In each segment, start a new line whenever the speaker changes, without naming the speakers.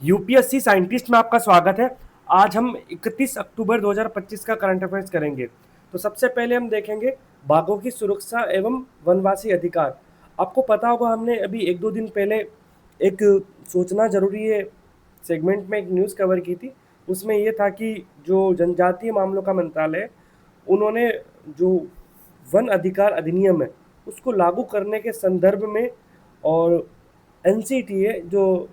UPSC scientist में आपका स्वागत है। आज हम 31 अक्टूबर 2025 का करंट अफेयर्स करेंगे। तो सबसे पहले हम देखेंगे बाघों की सुरक्षा एवं वनवासी अधिकार। आपको पता होगा, हमने अभी एक दो दिन पहले एक सोचना जरूरी है सेगमेंट में एक न्यूज़ कवर की थी। उसमें यह था कि जो जनजातीय मामलों का मंत्रालय है, उन्होंने जो वन अधिकार अधिनियम है उसको लागू करने के संदर्भ में, और एनसीटीए जो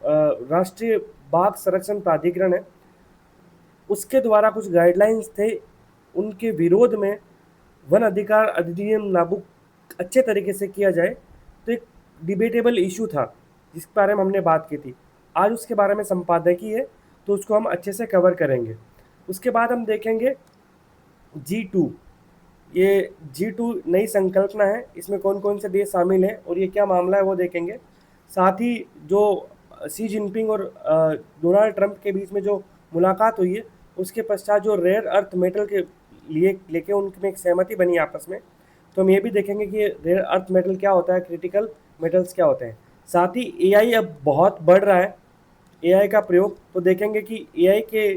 राष्ट्रीय बाघ संरक्षण प्राधिकरण है, उसके द्वारा कुछ गाइडलाइंस थे, उनके विरोध में वन अधिकार अधिनियम लागू अच्छे तरीके से किया जाए। तो एक डिबेटेबल इशू था जिसके बारे में हमने बात की थी। आज उसके बारे में संपादकीय है, तो उसको हम अच्छे से कवर करेंगे। उसके बाद हम देखेंगे G2। ये G2 नई संकल्पना है, इसमें कौन कौन से देश शामिल हैं और ये क्या मामला है वो देखेंगे। साथ ही जो शी जिनपिंग और डोनाल्ड ट्रंप के बीच में जो मुलाकात हुई है, उसके पश्चात जो रेयर अर्थ मेटल के लिए लेके उनमें एक सहमति बनी आपस में, तो हम ये भी देखेंगे कि रेयर अर्थ मेटल क्या होता है, क्रिटिकल मेटल्स क्या होते हैं। साथ ही एआई अब बहुत बढ़ रहा है, एआई का प्रयोग, तो देखेंगे कि एआई के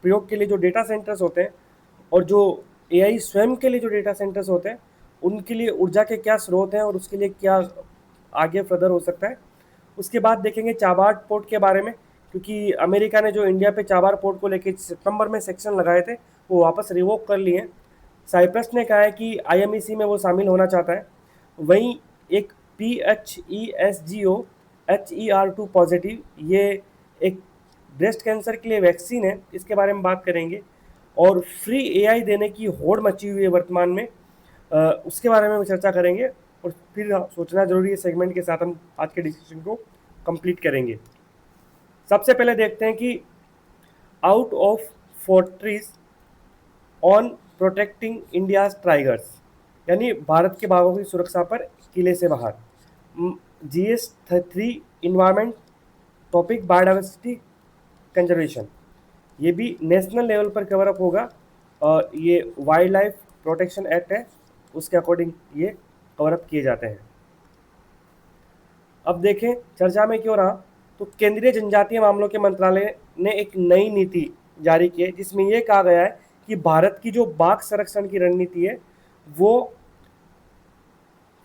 प्रयोग के लिए जो डेटा सेंटर्स होते हैं और जो एआई स्वयं के लिए जो डेटा सेंटर्स होते हैं, उनके लिए ऊर्जा के क्या स्रोत हैं और उसके लिए क्या आगे फर्दर हो सकता है। उसके बाद देखेंगे चाबार पोर्ट के बारे में, क्योंकि अमेरिका ने जो इंडिया पे चाबार पोर्ट को लेकर सितंबर में सेक्शन लगाए थे, वो वापस रिवोक कर लिए हैं। साइप्रस ने कहा है कि आईएमईसी में वो शामिल होना चाहता है। वहीं एक PHESGO HER2 पॉजिटिव, ये एक ब्रेस्ट कैंसर के लिए वैक्सीन है, इसके बारे में बात करेंगे। और फ्री एआई देने की होड़ मची हुई है वर्तमान में, उसके बारे में चर्चा करेंगे। और फिर सोचना जरूरी है सेगमेंट के साथ हम आज के डिस्कशन को कंप्लीट करेंगे। सबसे पहले देखते हैं कि आउट ऑफ फोर्ट्रीज ऑन प्रोटेक्टिंग इंडियाज टाइगर्स, यानी भारत के बाघों की सुरक्षा पर किले से बाहर। GS3 environment topic biodiversity conservation, ये भी नेशनल लेवल पर कवर अप होगा। ये वाइल्ड लाइफ प्रोटेक्शन एक्ट है, उसके अकॉर्डिंग ये कवर अप किए जाते हैं। अब देखें चर्चा में क्यों रहा, तो केंद्रीय जनजातीय मामलों के मंत्रालय ने एक नई नीति जारी की है, जिसमें यह कहा गया है कि भारत की जो बाघ संरक्षण की रणनीति है वो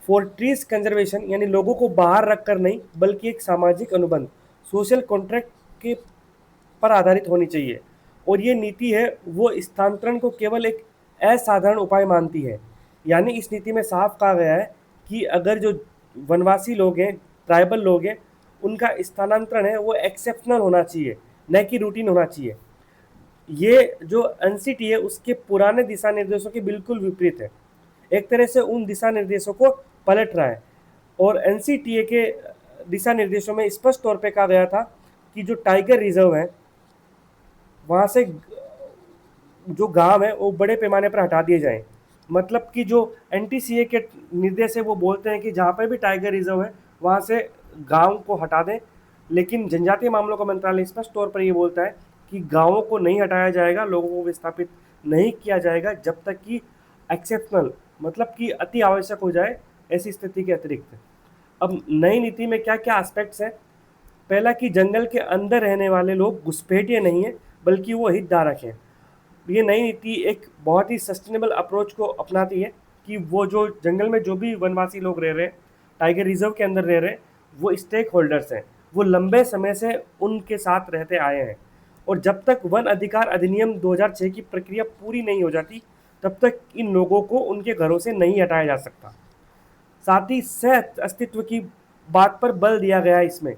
फॉर ट्रीज कंजर्वेशन, यानी लोगों को बाहर रखकर नहीं, बल्कि एक सामाजिक अनुबंध, सोशल कॉन्ट्रैक्ट के पर आधारित होनी चाहिए। और ये नीति है वो स्थानांतरण को केवल एक असाधारण उपाय मानती है। यानी इस नीति में साफ कहा गया है कि अगर जो वनवासी लोग हैं, ट्राइबल लोग हैं, उनका स्थानांतरण है वो एक्सेप्शनल होना चाहिए, न कि रूटीन होना चाहिए। ये जो एनसीटी है उसके पुराने दिशा निर्देशों के बिल्कुल विपरीत है, एक तरह से उन दिशा निर्देशों को पलट रहा है। और एनसीटीए के दिशा निर्देशों में स्पष्ट तौर पे कहा गया था कि जो टाइगर रिजर्व है, वहाँ से जो गांव है वो बड़े पैमाने पर हटा दिए जाएं। मतलब कि जो एनटीसीए के निर्देश है वो बोलते हैं कि जहाँ पर भी टाइगर रिजर्व है वहाँ से गांव को हटा दें, लेकिन जनजातीय मामलों का मंत्रालय स्पष्ट तौर पर ये बोलता है कि गांवों को नहीं हटाया जाएगा, लोगों को विस्थापित नहीं किया जाएगा जब तक कि एक्सेप्शनल, मतलब कि अति आवश्यक हो जाए, ऐसी स्थिति के अतिरिक्त। अब नई नीति में क्या क्या एस्पेक्ट्स हैं। पहला कि जंगल के अंदर रहने वाले लोग घुसपैठिए नहीं है, बल्कि वो हितधारक हैं। ये नई नीति एक बहुत ही सस्टेनेबल अप्रोच को अपनाती है कि वो जो जंगल में जो भी वनवासी लोग रह रहे हैं, टाइगर रिजर्व के अंदर रह रहे हैं, वो स्टेक होल्डर्स हैं, वो लंबे समय से उनके साथ रहते आए हैं। और जब तक वन अधिकार अधिनियम 2006 की प्रक्रिया पूरी नहीं हो जाती, तब तक इन लोगों को उनके घरों से नहीं हटाया जा सकता। साथ ही सह अस्तित्व की बात पर बल दिया गया है इसमें,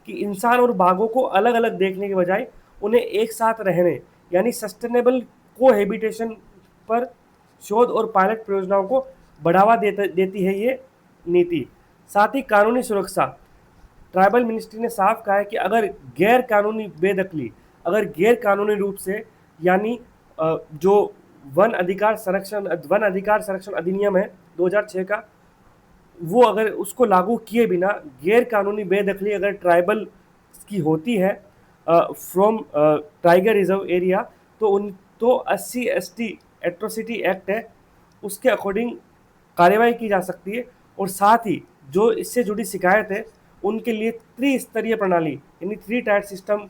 कि इंसान और बाघों को अलग अलग देखने के बजाय उन्हें एक साथ रहने, यानी सस्टेनेबल कोहेबिटेशन पर शोध और पायलट परियोजनाओं को बढ़ावा देती है ये नीति। साथ ही कानूनी सुरक्षा, ट्राइबल मिनिस्ट्री ने साफ कहा है कि अगर गैर कानूनी बेदखली, अगर गैर कानूनी रूप से, यानी जो वन अधिकार संरक्षण अधिनियम है 2006 का, वो अगर उसको लागू किए बिना गैर कानूनी बेदखली अगर ट्राइबल की होती है फ्रॉम टाइगर रिजर्व एरिया, तो 80 ST एट्रोसिटी एक्ट है, उसके अकॉर्डिंग कार्रवाई की जा सकती है। और साथ ही जो इससे जुड़ी शिकायत है उनके लिए त्रिस्तरीय प्रणाली यानी 3 टायर सिस्टम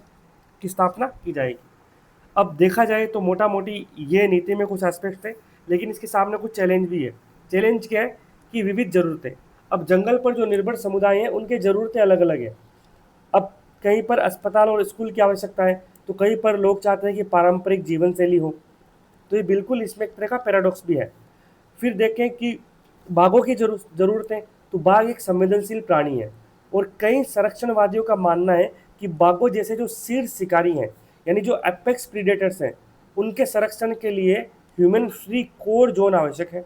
की स्थापना की जाएगी। अब देखा जाए तो मोटा मोटी ये नीति में कुछ एस्पेक्ट थे, लेकिन इसके सामने कुछ चैलेंज भी है। चैलेंज क्या है कि विविध ज़रूरतें। अब जंगल पर जो निर्भर समुदाय हैं उनकी ज़रूरतें अलग अलग हैं। अब कहीं पर अस्पताल और स्कूल की आवश्यकता है, तो कहीं पर लोग चाहते हैं कि पारंपरिक जीवन शैली हो। तो ये बिल्कुल इसमें एक तरह का पैराडॉक्स भी है। फिर देखें कि बाघों की ज़रूरतें, तो बाघ एक संवेदनशील प्राणी है और कई संरक्षणवादियों का मानना है कि बाघों जैसे जो शीर्ष शिकारी हैं यानी जो एपेक्स प्रीडेटर्स हैं, उनके संरक्षण के लिए ह्यूमन फ्री कोर जोन आवश्यक है।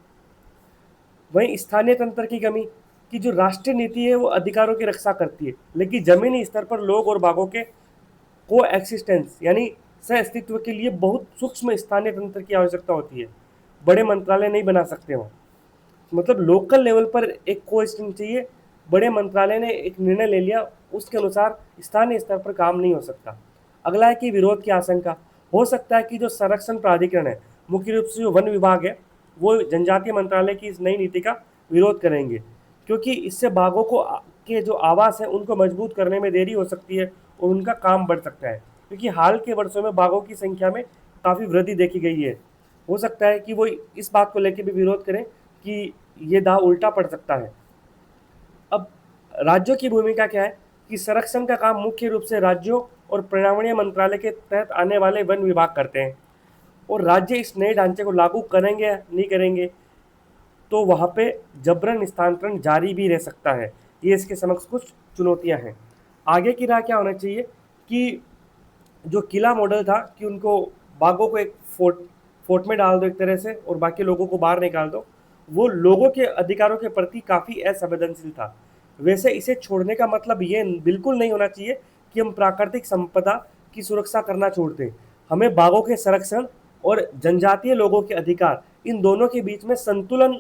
वहीं स्थानीय तंत्र की कमी, कि जो राष्ट्रीय नीति है वो अधिकारों की रक्षा करती है, लेकिन जमीनी स्तर पर लोग और बाघों के को एक्सिस्टेंस यानी सह अस्तित्व के लिए बहुत सूक्ष्म स्थानीय तंत्र की आवश्यकता होती है। बड़े मंत्रालय नहीं बना सकते हो, मतलब लोकल लेवल पर एक कोएक्सिस्टेंस चाहिए। बड़े मंत्रालय ने एक निर्णय ले लिया, उसके अनुसार स्थानीय स्तर पर काम नहीं हो सकता। अगला है कि विरोध की आशंका। हो सकता है कि जो संरक्षण प्राधिकरण है, मुख्य रूप से जो वन विभाग है, वो जनजातीय मंत्रालय की इस नई नीति का विरोध करेंगे, क्योंकि इससे बाघों को के जो आवास है उनको मजबूत करने में देरी हो सकती है और उनका काम बढ़ सकता है, क्योंकि हाल के वर्षों में बाघों की संख्या में काफ़ी वृद्धि देखी गई है। हो सकता है कि वो इस बात को लेकर भी विरोध करें कि ये दाव उल्टा पड़ सकता है। अब राज्यों की भूमिका क्या है कि संरक्षण का काम मुख्य रूप से राज्यों और पर्यावरणीय मंत्रालय के तहत आने वाले वन विभाग करते हैं, और राज्य इस नए ढांचे को लागू करेंगे या नहीं करेंगे, तो वहाँ पे जबरन स्थानांतरण जारी भी रह सकता है। ये इसके समक्ष कुछ चुनौतियाँ हैं। आगे की राह क्या होना चाहिए कि जो किला मॉडल था कि उनको बाघों को एक फोर्ट में डाल दो एक तरह से और बाकी लोगों को बाहर निकाल दो, वो लोगों के अधिकारों के प्रति काफ़ी असंवेदनशील था। वैसे इसे छोड़ने का मतलब ये बिल्कुल नहीं होना चाहिए कि हम प्राकृतिक संपदा की सुरक्षा करना छोड़ दें। हमें बाघों के संरक्षण और जनजातीय लोगों के अधिकार, इन दोनों के बीच में संतुलन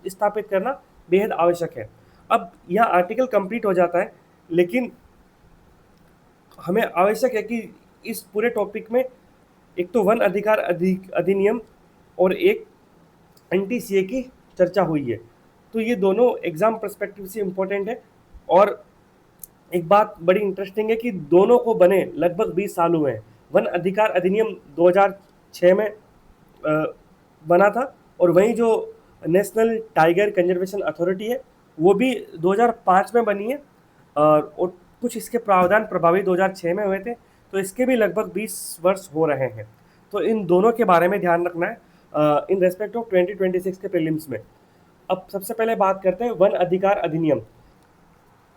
स्थापित करना बेहद आवश्यक है। अब यह आर्टिकल कंप्लीट हो जाता है, लेकिन हमें आवश्यक है कि इस पूरे टॉपिक में एक तो वन अधिकार अधिनियम और एक NTCA की चर्चा हुई है, तो ये दोनों एग्जाम पर्सपेक्टिव से इम्पोर्टेंट है। और एक बात बड़ी इंटरेस्टिंग है कि दोनों को बने लगभग 20 साल हुए हैं। वन अधिकार अधिनियम 2006 में बना था, और वहीं जो नेशनल टाइगर कंजर्वेशन अथॉरिटी है वो भी 2005 में बनी है, और कुछ इसके प्रावधान प्रभावी 2006 में हुए थे, तो इसके भी लगभग 20 वर्ष हो रहे हैं। तो इन दोनों के बारे में ध्यान रखना है इन रेस्पेक्ट ऑफ 2026 के प्रीलिम्स में। अब सबसे पहले बात करते हैं वन अधिकार अधिनियम।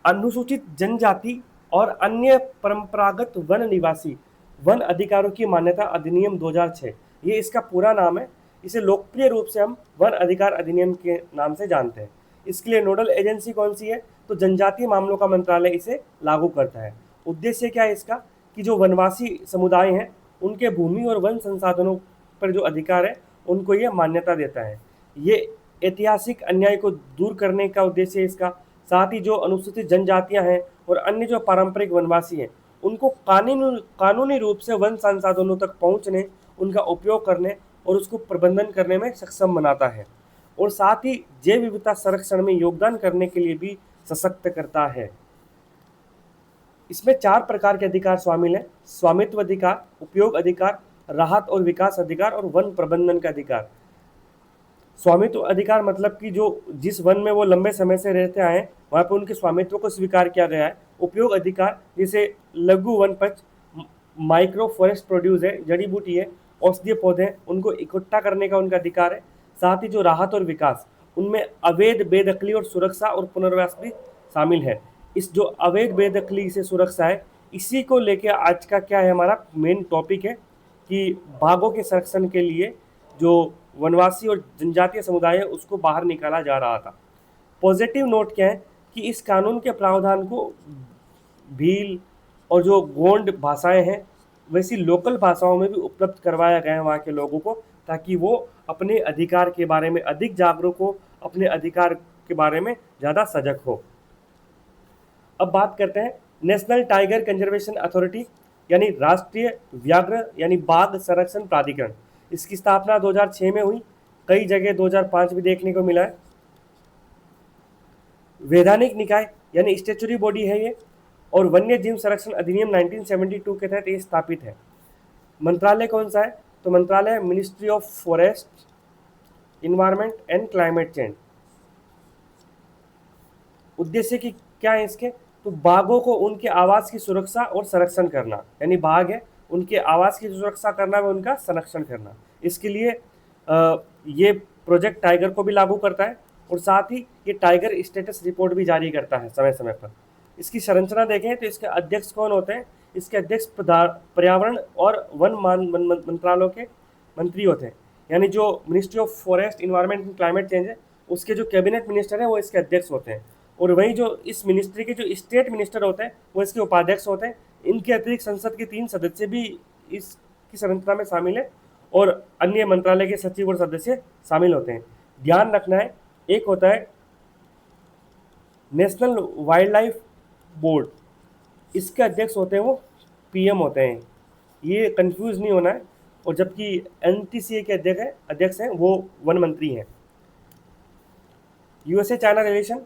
अनुसूचित जनजाति और अन्य परंपरागत वन निवासी वन अधिकारों की मान्यता अधिनियम 2006, ये इसका पूरा नाम है। इसे लोकप्रिय रूप से हम वन अधिकार अधिनियम के नाम से जानते हैं। इसके लिए नोडल एजेंसी कौन सी है, तो जनजातीय मामलों का मंत्रालय इसे लागू करता है। उद्देश्य क्या है इसका कि जो वनवासी समुदाय हैं उनके भूमि और वन संसाधनों पर जो अधिकार है उनको ये मान्यता देता है। ये ऐतिहासिक अन्याय को दूर करने का उद्देश्य है इसका। साथ ही जो अनुसूचित जनजातियां हैं और अन्य जो पारंपरिक वनवासी हैं उनको कानूनी रूप से वन संसाधनों तक पहुंचने, उनका उपयोग करने और उसको प्रबंधन करने में सक्षम बनाता है, और साथ ही जैव विविधता संरक्षण में योगदान करने के लिए भी सशक्त करता है। इसमें 4 प्रकार के अधिकार शामिल हैं: स्वामित्व अधिकार, उपयोग अधिकार, राहत और विकास अधिकार और वन प्रबंधन का अधिकार। स्वामित्व अधिकार मतलब कि जो जिस वन में वो लंबे समय से रहते आए हैं वहाँ पे उनके स्वामित्व को स्वीकार किया गया है। उपयोग अधिकार जैसे लघु वन पक्ष, माइक्रो फॉरेस्ट प्रोड्यूस है, जड़ी बूटी है, औषधीय पौधे हैं, उनको इकट्ठा करने का उनका अधिकार है। साथ ही जो राहत और विकास, उनमें अवैध बेदखली और सुरक्षा और पुनर्वास भी शामिल है। इस जो अवैध बेदखली से सुरक्षा है, इसी को लेकर आज का क्या है हमारा मेन टॉपिक है कि बाघों के संरक्षण के लिए जो वनवासी और जनजातीय समुदाय है उसको बाहर निकाला जा रहा था। पॉजिटिव नोट क्या है कि इस कानून के प्रावधान को भील और जो गोंड भाषाएं हैं वैसी लोकल भाषाओं में भी उपलब्ध करवाया गया है वहाँ के लोगों को, ताकि वो अपने अधिकार के बारे में अधिक जागरूक हो, अपने अधिकार के बारे में ज़्यादा सजग हो। अब बात करते हैं नेशनल टाइगर कंजर्वेशन अथॉरिटी यानी राष्ट्रीय व्याघ्र यानी बाघ संरक्षण प्राधिकरण। इसकी स्थापना 2006 में हुई, कई जगह 2005 भी देखने को मिला है। वैधानिक निकाय यानी स्टेचुरी बॉडी है ये, और वन्य जीव संरक्षण अधिनियम 1972 के तहत ये स्थापित है। मंत्रालय कौन सा है? तो मंत्रालय ministry of forest, environment and climate change. उद्देश्य की क्या है इसके? तो बाघों को उनके आवास की सुरक्षा और संरक्षण करना, यानी बाघ है उनके आवास की सुरक्षा करना व उनका संरक्षण करना। इसके लिए ये प्रोजेक्ट टाइगर को भी लागू करता है, और साथ ही ये टाइगर स्टेटस रिपोर्ट भी जारी करता है समय समय पर। इसकी संरचना देखें तो इसके अध्यक्ष कौन होते हैं? इसके अध्यक्ष पर्यावरण और वन मंत्रालयों के मंत्री होते हैं, यानी जो ministry of forest, environment and climate change है उसके जो कैबिनेट मिनिस्टर हैं वो इसके अध्यक्ष होते हैं। और वहीं जो इस मिनिस्ट्री के जो स्टेट मिनिस्टर होते हैं वो इसके उपाध्यक्ष होते हैं। इनके अतिरिक्त संसद के 3 सदस्य भी इसकी संरचना में शामिल है, और अन्य मंत्रालय के सचिव और सदस्य शामिल होते हैं। ध्यान रखना है, एक होता है नेशनल वाइल्ड लाइफ बोर्ड, इसके अध्यक्ष होते हैं वो पीएम होते हैं, ये कंफ्यूज नहीं होना है। और जबकि एनटीसीए के अध्यक्ष हैं वो वन मंत्री हैं। यूएसए चाइना रिलेशन,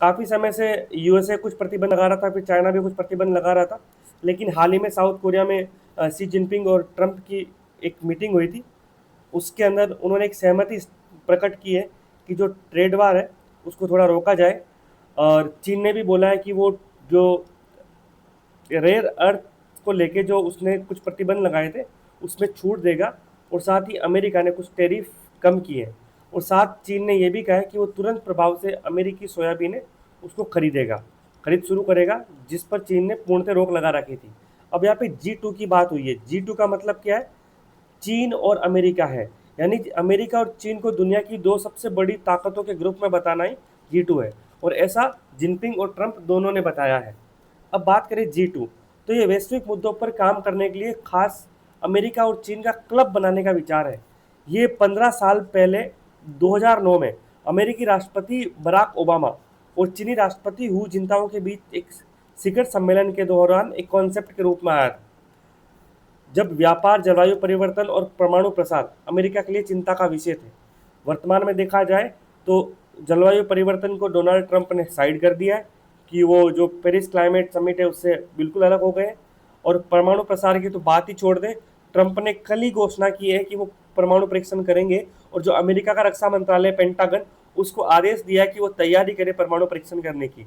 काफ़ी समय से यूएसए कुछ प्रतिबंध लगा रहा था, फिर चाइना भी कुछ प्रतिबंध लगा रहा था, लेकिन हाल ही में साउथ कोरिया में शी जिनपिंग और ट्रंप की एक मीटिंग हुई थी। उसके अंदर उन्होंने एक सहमति प्रकट की है कि जो ट्रेड वार है उसको थोड़ा रोका जाए, और चीन ने भी बोला है कि वो जो रेयर अर्थ को लेके जो उसने कुछ प्रतिबंध लगाए थे उसमें छूट देगा, और साथ ही अमेरिका ने कुछ टैरिफ कम किए हैं, और साथ चीन ने यह भी कहा है कि वो तुरंत प्रभाव से अमेरिकी सोयाबीन है उसको खरीद शुरू करेगा, जिस पर चीन ने पूर्णतः रोक लगा रखी थी। अब यहाँ पे G2 की बात हुई है। G2 का मतलब क्या है? चीन और अमेरिका है, यानी अमेरिका और चीन को दुनिया की 2 सबसे बड़ी ताकतों के ग्रुप में बताना ही G2 है, और ऐसा जिनपिंग और ट्रंप दोनों ने बताया है। अब बात करें G2, तो ये वैश्विक मुद्दों पर काम करने के लिए खास अमेरिका और चीन का क्लब बनाने का विचार है। ये 15 साल पहले 2009 में अमेरिकी राष्ट्रपति बराक ओबामा और चीनी राष्ट्रपति हू जिनताओ के बीच एक शिखर सम्मेलन के दौरान एक कॉन्सेप्ट के रूप में आया था, जब व्यापार, जलवायु परिवर्तन और परमाणु प्रसार अमेरिका के लिए चिंता का विषय थे। वर्तमान में देखा जाए तो जलवायु परिवर्तन को डोनाल्ड ट्रंप ने साइड कर दिया है कि वो जो पेरिस क्लाइमेट समिट है उससे बिल्कुल अलग हो गए, और परमाणु प्रसार की तो बात ही छोड़ दें। ट्रंप ने कल ही घोषणा की है कि वो परमाणु परीक्षण करेंगे, और जो अमेरिका का रक्षा मंत्रालय पेंटागन उसको आदेश दिया है कि वो तैयारी करे परमाणु परीक्षण करने की,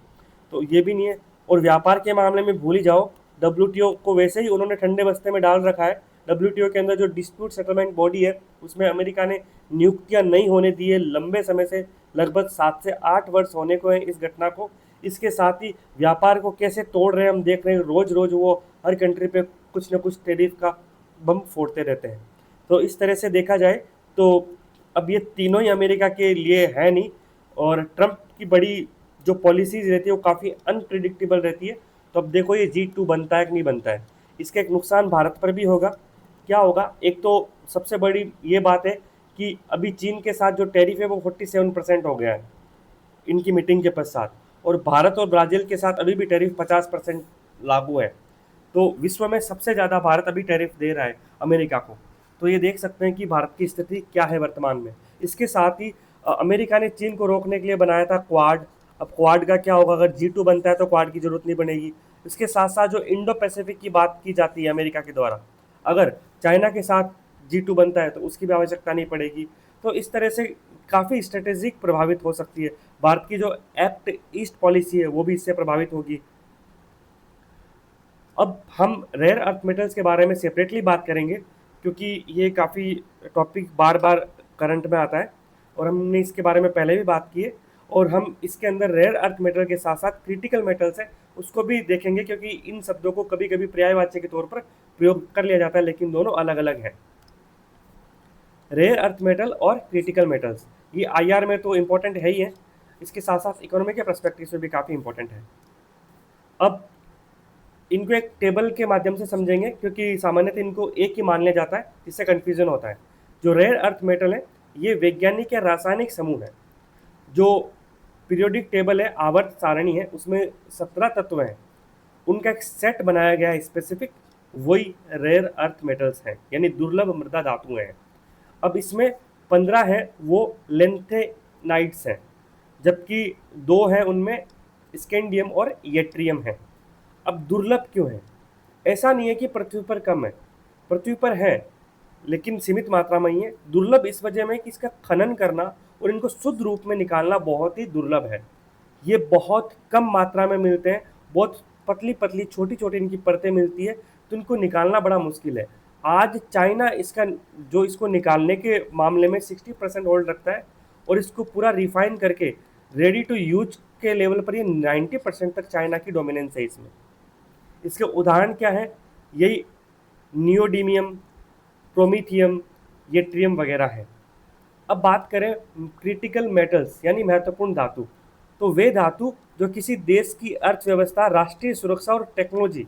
तो ये भी नहीं है। और व्यापार के मामले में भूल ही जाओ, WTO को वैसे ही उन्होंने ठंडे बस्ते में डाल रखा है। WTO के अंदर जो डिस्प्यूट सेटलमेंट बॉडी है उसमें अमेरिका ने नियुक्तियां नहीं होने दी है लंबे समय से, लगभग 7 से 8 वर्ष होने को है इस घटना को। इसके साथ ही व्यापार को कैसे तोड़ रहे हैं हम देख रहे हैं, रोज रोज वो हर कंट्री पे कुछ न कुछ टैरिफ का बम फोड़ते रहते हैं। तो इस तरह से देखा जाए तो अब ये तीनों ही अमेरिका के लिए है नहीं, और ट्रंप की बड़ी जो पॉलिसीज रहती है वो काफ़ी अनप्रिडिक्टेबल रहती है। तो अब देखो ये G2 बनता है कि नहीं बनता है। इसका एक नुकसान भारत पर भी होगा। क्या होगा? एक तो सबसे बड़ी ये बात है कि अभी चीन के साथ जो टैरिफ है वो 47% हो गया है इनकी मीटिंग के पश्चात, और भारत और ब्राज़ील के साथ अभी भी टैरिफ 50% लागू है। तो विश्व में सबसे ज़्यादा भारत अभी टैरिफ दे रहा है अमेरिका को। तो ये देख सकते हैं कि भारत की स्थिति क्या है वर्तमान में। इसके साथ ही अमेरिका ने चीन को रोकने के लिए बनाया था क्वाड। अब क्वाड का क्या होगा? अगर G2 बनता है तो क्वाड की जरूरत नहीं पड़ेगी। इसके साथ साथ जो इंडो पैसिफिक की बात की जाती है अमेरिका के द्वारा, अगर चाइना के साथ G2 बनता है तो उसकी भी आवश्यकता नहीं पड़ेगी। तो इस तरह से काफ़ी स्ट्रेटेजिक प्रभावित हो सकती है। भारत की जो एक्ट ईस्ट पॉलिसी है वो भी इससे प्रभावित होगी। अब हम रेयर अर्थ मेटल्स के बारे में सेपरेटली बात करेंगे, क्योंकि ये काफ़ी टॉपिक बार बार करंट में आता है, और हमने इसके बारे में पहले भी बात की है। और हम इसके अंदर रेयर अर्थ मेटल के साथ साथ क्रिटिकल मेटल्स है उसको भी देखेंगे, क्योंकि इन शब्दों को कभी कभी पर्यायवाची के तौर पर प्रयोग कर लिया जाता है, लेकिन दोनों अलग अलग हैं। रेयर अर्थ मेटल और क्रिटिकल मेटल्स ये IR में तो इम्पोर्टेंट है ही है, इसके साथ साथ इकोनॉमी के पर्सपेक्टिव से भी काफ़ी इंपॉर्टेंट है। अब इनको एक टेबल के माध्यम से समझेंगे, क्योंकि सामान्यतः इनको एक ही मान लिया जाता है जिससे कन्फ्यूजन होता है। जो रेयर अर्थ मेटल है ये वैज्ञानिक या रासायनिक समूह है। जो पीरियोडिक टेबल है, आवर्त सारणी है, उसमें 17 तत्व हैं, उनका एक सेट बनाया गया है स्पेसिफिक, वही रेयर अर्थ मेटल्स हैं, यानी दुर्लभ मृदा धातु हैं। अब इसमें 15 हैं वो लेंथेनाइट्स हैं, जबकि 2 हैं उनमें स्कैंडियम और येट्रियम है। अब दुर्लभ क्यों है? ऐसा नहीं है कि पृथ्वी पर कम है, पृथ्वी पर है लेकिन सीमित मात्रा में ही है। दुर्लभ इस वजह में कि इसका खनन करना और इनको शुद्ध रूप में निकालना बहुत ही दुर्लभ है। ये बहुत कम मात्रा में मिलते हैं, बहुत पतली पतली छोटी छोटी इनकी परतें मिलती है, तो इनको निकालना बड़ा मुश्किल है। आज चाइना इसका जो इसको निकालने के मामले में 60% होल्ड रखता है और इसको पूरा रिफाइन करके रेडी टू यूज के लेवल पर ये 90% तक चाइना की डोमिनेंस है इसमें। इसके उदाहरण क्या है? यही नियोडीमियम, प्रोमीथियम, येट्रियम वगैरह है। अब बात करें क्रिटिकल मेटल्स यानी महत्वपूर्ण धातु, तो वे धातु जो किसी देश की अर्थव्यवस्था, राष्ट्रीय सुरक्षा और टेक्नोलॉजी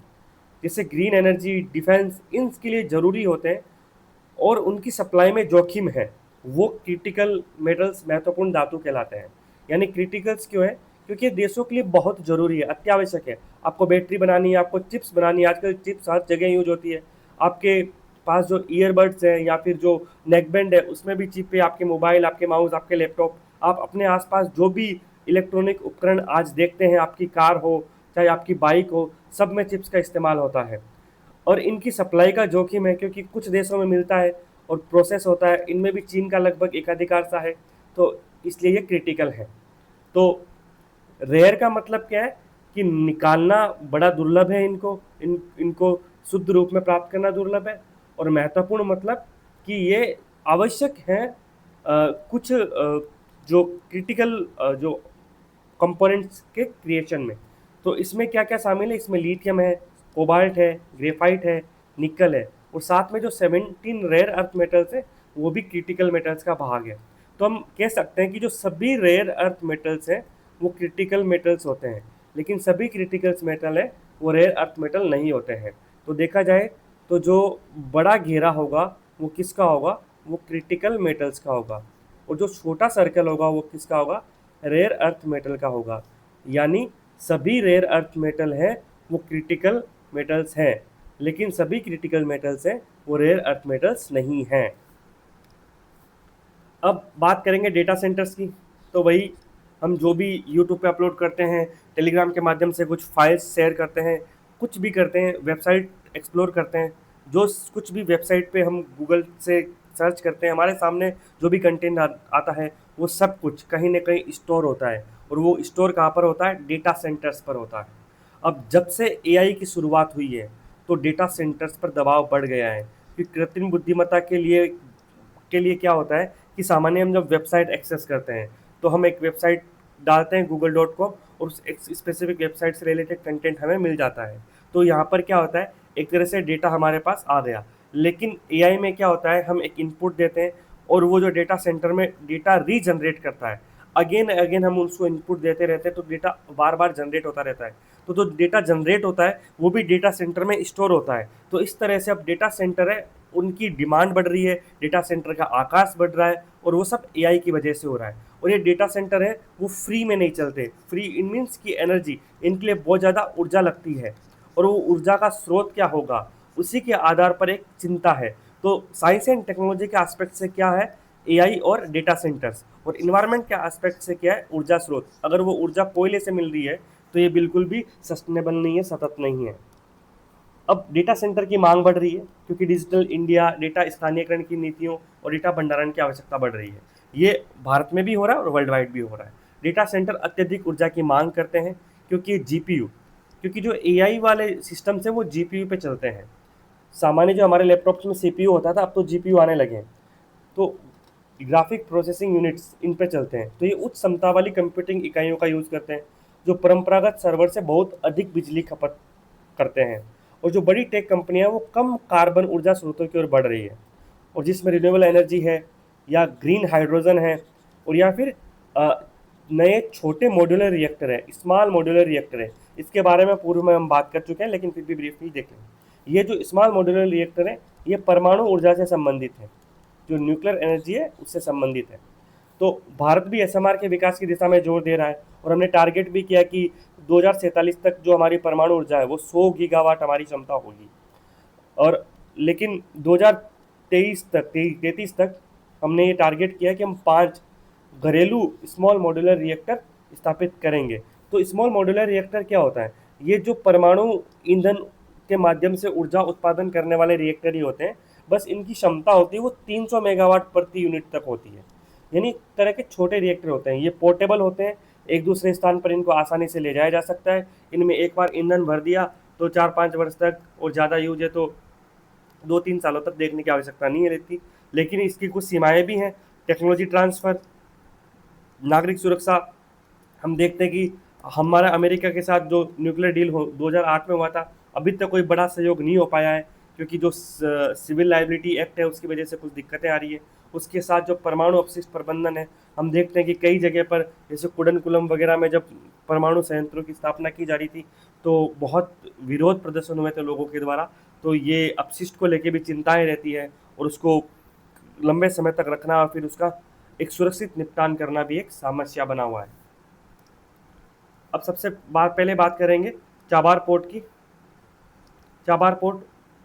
जैसे ग्रीन एनर्जी, डिफेंस, इनके लिए जरूरी होते हैं और उनकी सप्लाई में जोखिम है, वो क्रिटिकल मेटल्स, महत्वपूर्ण धातु कहलाते हैं। यानी क्रिटिकल्स क्यों है? क्योंकि ये देशों के लिए बहुत जरूरी है, अत्यावश्यक है। आपको बैटरी बनानी है, आपको चिप्स बनानी है, आजकल चिप्स हर जगह यूज होती है। आपके पास जो ईयरबड्स हैं या फिर जो नेकबैंड है उसमें भी चिप है, आपके मोबाइल, आपके माउस, आपके लैपटॉप, आप अपने आसपास जो भी इलेक्ट्रॉनिक उपकरण आज देखते हैं, आपकी कार हो चाहे आपकी बाइक हो, सब में चिप्स का इस्तेमाल होता है। और इनकी सप्लाई का जोखिम है क्योंकि कुछ देशों में मिलता है और प्रोसेस होता है, इनमें भी चीन का लगभग एकाधिकार सा है, तो इसलिए ये क्रिटिकल है। तो रेयर का मतलब क्या है कि निकालना बड़ा दुर्लभ है, इनको शुद्ध रूप में प्राप्त करना दुर्लभ है। और महत्वपूर्ण मतलब कि ये आवश्यक है कुछ जो क्रिटिकल जो कंपोनेंट्स के क्रिएशन में। तो इसमें क्या क्या शामिल है? इसमें लिथियम है, कोबाल्ट है, ग्रेफाइट है, निकल है, और साथ में जो 17 रेयर अर्थ मेटल्स है वो भी क्रिटिकल मेटल्स का भाग है। तो हम कह सकते हैं कि जो सभी रेयर अर्थ मेटल्स हैं वो क्रिटिकल मेटल्स होते हैं, लेकिन सभी क्रिटिकल्स मेटल है वो रेयर अर्थ मेटल नहीं होते हैं। तो देखा जाए तो जो बड़ा घेरा होगा वो किसका होगा? वो क्रिटिकल मेटल्स का होगा, और जो छोटा सर्कल होगा वो किसका होगा? रेयर अर्थ मेटल का होगा। यानी सभी रेयर अर्थ मेटल हैं वो क्रिटिकल मेटल्स हैं, लेकिन सभी क्रिटिकल मेटल्स हैं वो रेयर अर्थ मेटल्स नहीं हैं। अब बात करेंगे डेटा सेंटर्स की। तो वही हम जो भी यूट्यूब पे अपलोड करते हैं, टेलीग्राम के माध्यम से कुछ फाइल्स शेयर करते हैं, कुछ भी करते हैं, वेबसाइट एक्सप्लोर करते हैं, जो कुछ भी वेबसाइट पे हम गूगल से सर्च करते हैं, हमारे सामने जो भी कंटेंट आता है वो सब कुछ कहीं ना कहीं स्टोर होता है। और वो स्टोर कहाँ पर होता है? डेटा सेंटर्स पर होता है। अब जब से एआई की शुरुआत हुई है तो डेटा सेंटर्स पर दबाव बढ़ गया है कि कृत्रिम बुद्धिमत्ता के लिए क्या होता है कि सामान्य हम जब वेबसाइट एक्सेस करते हैं तो हम एक वेबसाइट डालते हैं google.com और उस स्पेसिफिक वेबसाइट से रिलेटेड कंटेंट हमें मिल जाता है। तो यहाँ पर क्या होता है? एक तरह से डेटा हमारे पास आ गया। लेकिन एआई में क्या होता है? हम एक इनपुट देते हैं और वो जो डेटा सेंटर में डेटा रीजनरेट करता है, अगेन अगेन हम उसको इनपुट देते रहते हैं, तो डेटा बार बार जनरेट होता रहता है। तो जो डेटा जनरेट होता है वो भी डेटा सेंटर में स्टोर होता है। तो इस तरह से अब डेटा सेंटर है उनकी डिमांड बढ़ रही है, डेटा सेंटर का आकाश बढ़ रहा है, और वो सब एआई की वजह से हो रहा है। और ये डेटा सेंटर है वो फ्री में नहीं चलते। फ्री इन मीन्स की एनर्जी, इनके लिए बहुत ज़्यादा ऊर्जा लगती है, और वो ऊर्जा का स्रोत क्या होगा उसी के आधार पर एक चिंता है। तो साइंस एंड टेक्नोलॉजी के एस्पेक्ट से क्या है? एआई और डेटा सेंटर्स। और इन्वायरमेंट के एस्पेक्ट से क्या है? ऊर्जा स्रोत। अगर वो ऊर्जा कोयले से मिल रही है तो ये बिल्कुल भी सस्टेनेबल नहीं है, सतत नहीं है। अब डेटा सेंटर की मांग बढ़ रही है क्योंकि डिजिटल इंडिया, डेटा स्थानीयकरण की नीतियों और डेटा भंडारण की आवश्यकता बढ़ रही है। ये भारत में भी हो रहा है और वर्ल्ड वाइड भी हो रहा है। डेटा सेंटर अत्यधिक ऊर्जा की मांग करते हैं क्योंकि जीपीयू, क्योंकि जो एआई वाले सिस्टम्स हैं वो जीपीयू पे चलते हैं। सामान्य जो हमारे लैपटॉप्स में सीपीयू होता था, अब तो जीपीयू आने लगे हैं। तो ग्राफिक प्रोसेसिंग यूनिट्स इन पे चलते हैं, तो ये उच्च क्षमता वाली कंप्यूटिंग इकाइयों का यूज़ करते हैं जो परंपरागत सर्वर से बहुत अधिक बिजली खपत करते हैं। और जो बड़ी टेक कंपनियां वो कम कार्बन ऊर्जा स्रोतों की ओर बढ़ रही है, और जिसमें रिन्यूएबल एनर्जी है या ग्रीन हाइड्रोजन है, और या फिर नए छोटे मॉड्यूलर रिएक्टर है, स्मॉल मॉड्यूलर रिएक्टर है। इसके बारे में पूर्व में हम बात कर चुके हैं, लेकिन फिर भी ब्रीफली देख लें। ये जो स्मॉल मॉड्यूलर रिएक्टर है ये परमाणु ऊर्जा से संबंधित है, जो न्यूक्लियर एनर्जी है उससे संबंधित है। तो भारत भी एसएमआर के विकास की दिशा में जोर दे रहा है, और हमने टारगेट भी किया कि 2047 तक जो हमारी परमाणु ऊर्जा है वो 100 गीगावाट हमारी क्षमता होगी। और लेकिन 2023 तक 33 तक हमने ये टारगेट किया कि हम 5 घरेलू स्मॉल मॉड्यूलर रिएक्टर स्थापित करेंगे। तो स्मॉल मॉड्यूलर रिएक्टर क्या होता है? ये जो परमाणु ईंधन के माध्यम से ऊर्जा उत्पादन करने वाले रिएक्टर ही होते हैं। बस इनकी क्षमता होती है वो 300 मेगावाट प्रति यूनिट तक होती है। यानी तरह के छोटे रिएक्टर होते हैं, ये पोर्टेबल होते हैं, एक दूसरे स्थान पर इनको आसानी से ले जाया जा सकता है। इनमें एक बार ईंधन भर दिया तो 4-5 वर्ष तक, और ज़्यादा यूज है तो 2-3 सालों तक देखने की आवश्यकता नहीं है रहती। लेकिन इसकी कुछ सीमाएं भी हैं। टेक्नोलॉजी ट्रांसफ़र, नागरिक सुरक्षा। हम देखते हैं कि हमारा अमेरिका के साथ जो न्यूक्लियर डील हो 2008 में हुआ था, अभी तक कोई बड़ा सहयोग नहीं हो पाया है, क्योंकि जो सिविल लाइबिलिटी एक्ट है उसकी वजह से कुछ दिक्कतें आ रही है। उसके साथ जो परमाणु अपशिष्ट प्रबंधन है, हम देखते हैं कि कई जगह पर जैसे कुडनकुलम वगैरह में जब परमाणु संयंत्रों की स्थापना की जा रही थी तो बहुत विरोध प्रदर्शन हुए थे लोगों के द्वारा। तो ये अपशिष्ट को लेके भी चिंताएं रहती है, और उसको लंबे समय तक रखना और फिर उसका एक सुरक्षित निपटान करना भी एक समस्या बना हुआ है। अब सबसे पहले बात करेंगे चाबार पोर्ट की। चाबार पोर्ट,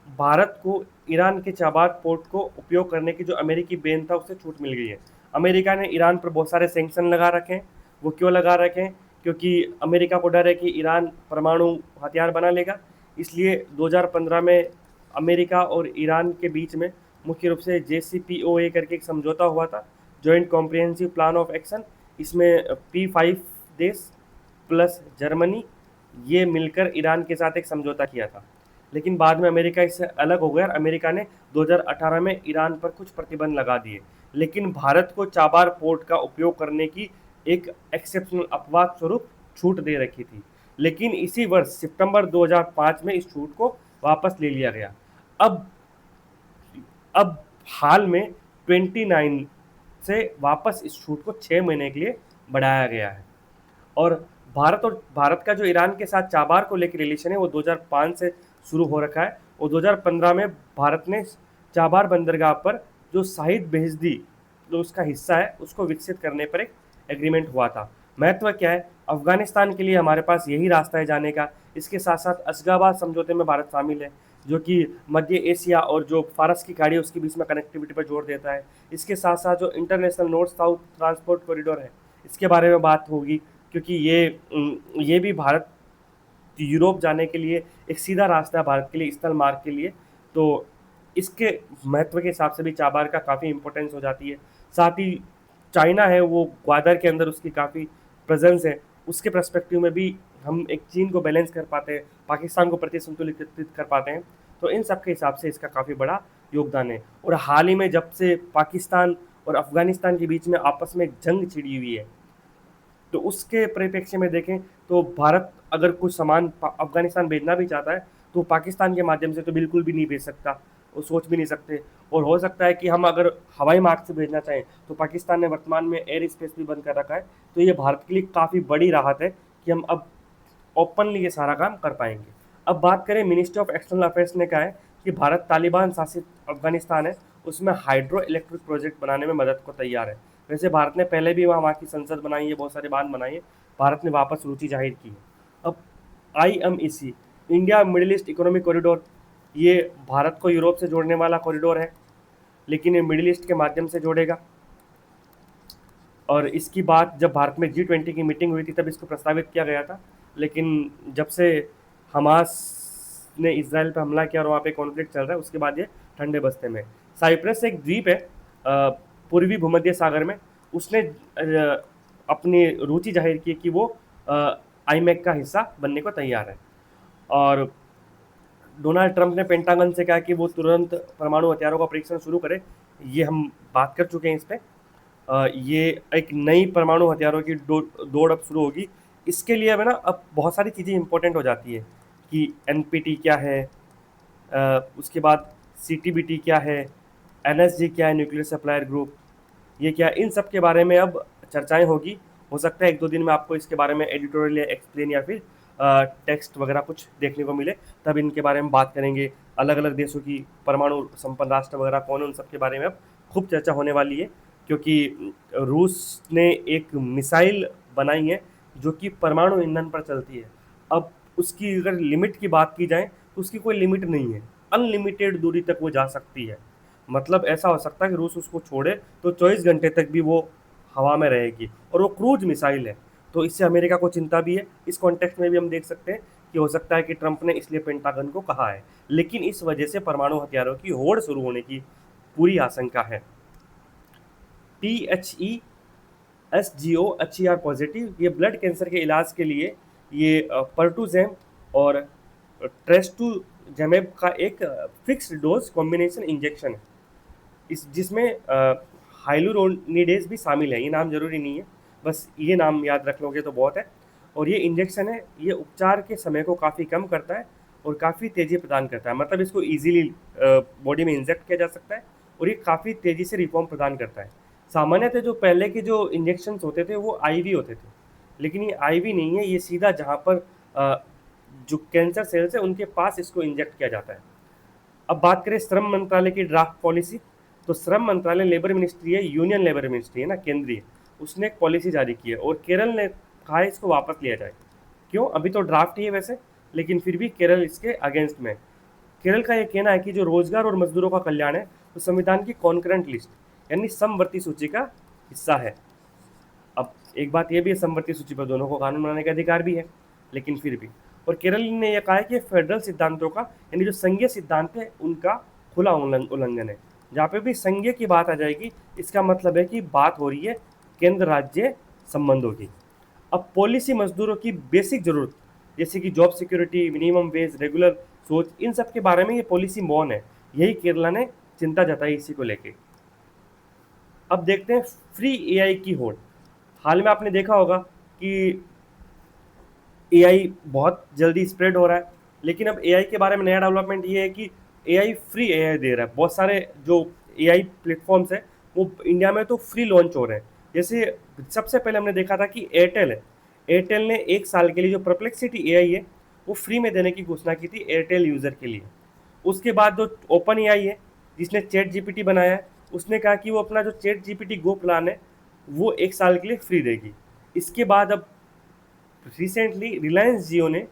भारत को ईरान के चाबार पोर्ट को उपयोग करने की जो अमेरिकी बैन था उससे छूट मिल गई है। अमेरिका ने ईरान पर बहुत सारे सैंक्शन लगा रखे हैं। वो क्यों लगा रखे हैं? क्योंकि अमेरिका को डर है कि ईरान परमाणु हथियार बना लेगा। इसलिए 2015 में अमेरिका और ईरान के बीच में मुख्य रूप से JCPOA करके एक समझौता हुआ था, joint comprehensive plan of action. इसमें P5 देश प्लस जर्मनी, ये मिलकर ईरान के साथ एक समझौता किया था। लेकिन बाद में अमेरिका इससे अलग हो गया और अमेरिका ने 2018 में ईरान पर कुछ प्रतिबंध लगा दिए। लेकिन भारत को चाबार पोर्ट का उपयोग करने की एक एक्सेप्शनल अपवाद स्वरूप छूट दे रखी थी। लेकिन इसी वर्ष सितंबर 2005 में इस छूट को वापस ले लिया गया। अब अब हाल में 29 से वापस इस छूट को 6 महीने के लिए बढ़ाया गया है। और भारत का जो ईरान के साथ चाबार को लेकर रिलेशन है वो 2005 से शुरू हो रखा है, और 2015 में भारत ने चाबार बंदरगाह पर जो शाहिद बेहसदी जो उसका हिस्सा है उसको विकसित करने पर एक एग्रीमेंट हुआ था। महत्व क्या है? अफगानिस्तान के लिए हमारे पास यही रास्ता है जाने का। इसके साथ साथ अशगाबाद समझौते में भारत शामिल है, जो कि मध्य एशिया और जो फारस की खाड़ी है उसके बीच में कनेक्टिविटी पर जोर देता है। इसके साथ साथ जो international north south transport corridor है, इसके बारे में बात होगी, क्योंकि ये भी भारत यूरोप जाने के लिए एक सीधा रास्ता है भारत के लिए, स्थल मार्ग के लिए। तो इसके महत्व के हिसाब से भी चाबार का काफ़ी इंपॉर्टेंस हो जाती है। साथ ही चाइना है, वो ग्वादर के अंदर उसकी काफ़ी प्रेजेंस है। उसके पर्सपेक्टिव में भी हम एक चीन को बैलेंस कर पाते हैं, पाकिस्तान को प्रति संतुलित कर पाते हैं। तो इन सब के हिसाब से इसका काफ़ी बड़ा योगदान है। और हाल ही में जब से पाकिस्तान और अफगानिस्तान के बीच में आपस में एक जंग छिड़ी हुई है, तो उसके परिप्रेक्ष्य में देखें तो भारत अगर कुछ सामान अफगानिस्तान भेजना भी चाहता है तो पाकिस्तान के माध्यम से तो बिल्कुल भी नहीं भेज सकता, वो सोच भी नहीं सकते। और हो सकता है कि हम अगर हवाई मार्ग से भेजना चाहें तो पाकिस्तान ने वर्तमान में एयर स्पेस भी बंद कर रखा है। तो ये भारत के लिए काफ़ी बड़ी राहत है कि हम अब ओपनली ये सारा काम कर पाएंगे। अब बात करें, मिनिस्ट्री ऑफ एक्सटर्नल अफेयर्स ने कहा है कि भारत तालिबान शासित अफगानिस्तान है उसमें हाइड्रो इलेक्ट्रिक प्रोजेक्ट बनाने में मदद को तैयार है। वैसे भारत ने पहले भी वहाँ की संसद बनाई है, बहुत सारे बांध बनाई है, भारत ने वापस रुचि जाहिर की है। अब IMEC, India middle east economic corridor, ये भारत को यूरोप से जोड़ने वाला कॉरिडोर है, लेकिन ये मिडिल ईस्ट के माध्यम से जोड़ेगा। और इसकी बात जब भारत में G20 की मीटिंग हुई थी तब इसको प्रस्तावित किया गया था, लेकिन जब से हमास ने इसराइल पर हमला किया और वहाँ पे कॉन्फ्लिक्ट चल रहा है उसके बाद ये ठंडे बस्ते में। साइप्रस एक द्वीप है पूर्वी भूमध्य सागर में, उसने अपनी रुचि जाहिर की कि वो IMEC का हिस्सा बनने को तैयार है। और डोनाल्ड ट्रंप ने पेंटागन से कहा कि वो तुरंत परमाणु हथियारों का परीक्षण शुरू करे। ये हम बात कर चुके हैं इस पर। ये एक नई परमाणु हथियारों की दौड़ अब शुरू होगी। इसके लिए अब ना अब बहुत सारी चीज़ें इंपॉर्टेंट हो जाती है कि NPT क्या है, उसके बाद CTBT क्या है, NSG क्या है, न्यूक्लियर सप्लायर ग्रुप, ये क्या, इन सब के बारे में अब चर्चाएं होगी। हो सकता है 1-2 दिन में आपको इसके बारे में एडिटोरियल या एक्सप्लेन या फिर टेक्स्ट वगैरह कुछ देखने को मिले, तब इनके बारे में बात करेंगे। अलग अलग देशों की परमाणु संपन्न राष्ट्र वगैरह कौन, उन सब के बारे में अब खूब चर्चा होने वाली है, क्योंकि रूस ने एक मिसाइल बनाई है जो कि परमाणु ईंधन पर चलती है। अब उसकी अगर लिमिट की बात की जाए तो उसकी कोई लिमिट नहीं है, अनलिमिटेड दूरी तक वो जा सकती है। मतलब ऐसा हो सकता है कि रूस उसको छोड़े तो 24 घंटे तक भी वो हवा में रहेगी, और वो क्रूज मिसाइल है। तो इससे अमेरिका को चिंता भी है। इस कॉन्टेक्स्ट में भी हम देख सकते हैं कि हो सकता है कि ट्रंप ने इसलिए पेंटागन को कहा है, लेकिन इस वजह से परमाणु हथियारों की होड़ शुरू होने की पूरी आशंका है। PHESGO पॉजिटिव ये ब्लड कैंसर के इलाज के लिए ये पर्टुजेम और ट्रेस्टुजेमेब का एक फिक्स्ड डोज कॉम्बिनेशन इंजेक्शन है, इस जिसमें हाइलुरोनिडेज भी शामिल है। ये नाम जरूरी नहीं है, बस ये नाम याद रख लोगे तो बहुत है। और ये इंजेक्शन है, ये उपचार के समय को काफ़ी कम करता है और काफ़ी तेज़ी प्रदान करता है, मतलब इसको ईजिली बॉडी में इंजेक्ट किया जा सकता है और ये काफ़ी तेज़ी से रिफॉर्म प्रदान करता है। सामान्यतः जो पहले के जो इंजेक्शन होते थे वो आईवी होते थे, लेकिन ये आईवी नहीं है, ये सीधा जहाँ पर जो कैंसर सेल्स है उनके पास इसको इंजेक्ट किया जाता है। अब बात करें श्रम मंत्रालय की ड्राफ्ट पॉलिसी, तो श्रम मंत्रालय लेबर मिनिस्ट्री है, यूनियन लेबर मिनिस्ट्री है ना, केंद्रीय, उसने एक पॉलिसी जारी की है और केरल ने कहा है इसको वापस लिया जाए। क्यों? अभी तो ड्राफ्ट ही है वैसे, लेकिन फिर भी केरल इसके अगेंस्ट में। केरल का यह कहना है कि जो रोजगार और मजदूरों का कल्याण है वो संविधान की कॉन्करेंट लिस्ट यानी समवर्ती सूची का हिस्सा है। अब एक बात यह भी है, समवर्ती सूची पर दोनों को कानून बनाने का अधिकार भी है, लेकिन फिर भी। और केरल ने यह कहा है कि फेडरल सिद्धांतों का यानी जो संघीय सिद्धांत है उनका खुला उल्लंघन है। जहाँ पे भी संघीय की बात आ जाएगी, इसका मतलब है कि बात हो रही है केंद्र राज्य संबंधों की। अब पॉलिसी मजदूरों की बेसिक जरूरत जैसे कि job security, minimum wage, regular सोच, इन सब के बारे में ये पॉलिसी मौन है। यही केरला ने चिंता जताई इसी को लेके। अब देखते हैं फ्री एआई की होड़। हाल में आपने देखा होगा कि एआई बहुत जल्दी स्प्रेड हो रहा है, लेकिन अब एआई के बारे में नया डेवलपमेंट ये है कि एआई फ्री एआई दे रहा है। बहुत सारे जो एआई प्लेटफॉर्म्स हैं वो इंडिया में तो फ्री लॉन्च हो रहे हैं। जैसे सबसे पहले हमने देखा था कि एयरटेल है, एयरटेल ने 1 साल के लिए जो परप्लेक्सिटी एआई है वो फ्री में देने की घोषणा की थी एयरटेल यूज़र के लिए। उसके बाद जो ओपन एआई है जिसने चैट जीपीटी बनाया है, उसने कहा कि वो अपना जो चैट जीपीटी गो प्लान है वो 1 साल के लिए फ्री देगी। इसके बाद अब रिसेंटली रिलायंस जियो ने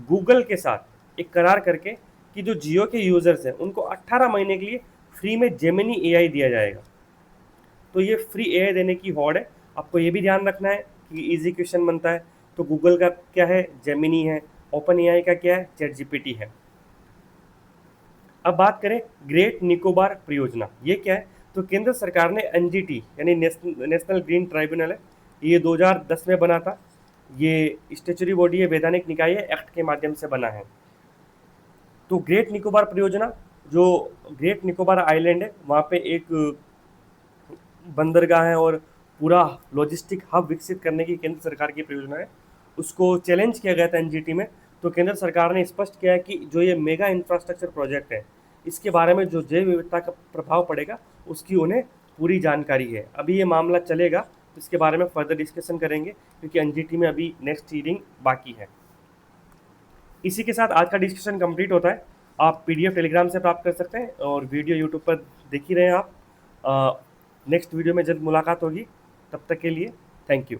गूगल के साथ एक करार करके कि जो जियो के यूज़र्स हैं उनको 18 महीने के लिए फ्री में जेमिनी एआई दिया जाएगा। तो ये फ्री एआई देने की होड़ है। आपको ये भी ध्यान रखना है कि इजी क्वेश्चन बनता है, तो गूगल का क्या है, जेमिनी है, ओपन एआई का क्या है, चैट जीपीटी है। अब बात करें ग्रेट निकोबार परियोजना, ये क्या है? तो केंद्र सरकार ने एनजीटी यानी नेशनल ग्रीन ट्राइब्यूनल है, ये 2010 में बना था। ये स्टेचुरी बॉडी है, वैधानिक निकाय है, एक्ट के माध्यम से बना है। तो ग्रेट निकोबार परियोजना, जो ग्रेट निकोबार आइलैंड है वहाँ पे एक बंदरगाह है और पूरा लॉजिस्टिक हब विकसित करने की केंद्र सरकार की परियोजना है। उसको चैलेंज किया गया था एनजीटी में, तो केंद्र सरकार ने स्पष्ट किया है कि जो ये मेगा इंफ्रास्ट्रक्चर प्रोजेक्ट है इसके बारे में जो जैव विविधता का प्रभाव पड़ेगा उसकी उन्हें पूरी जानकारी है। अभी ये मामला चलेगा तो इसके बारे में फर्दर डिस्कशन करेंगे, क्योंकि एनजीटी में अभी नेक्स्ट हियरिंग बाकी है। इसी के साथ आज का डिस्कशन कंप्लीट होता है। आप पीडीएफ टेलीग्राम से प्राप्त कर सकते हैं और वीडियो यूट्यूब पर देख ही रहे हैं आप। नेक्स्ट वीडियो में जल्द मुलाकात होगी, तब तक के लिए थैंक यू।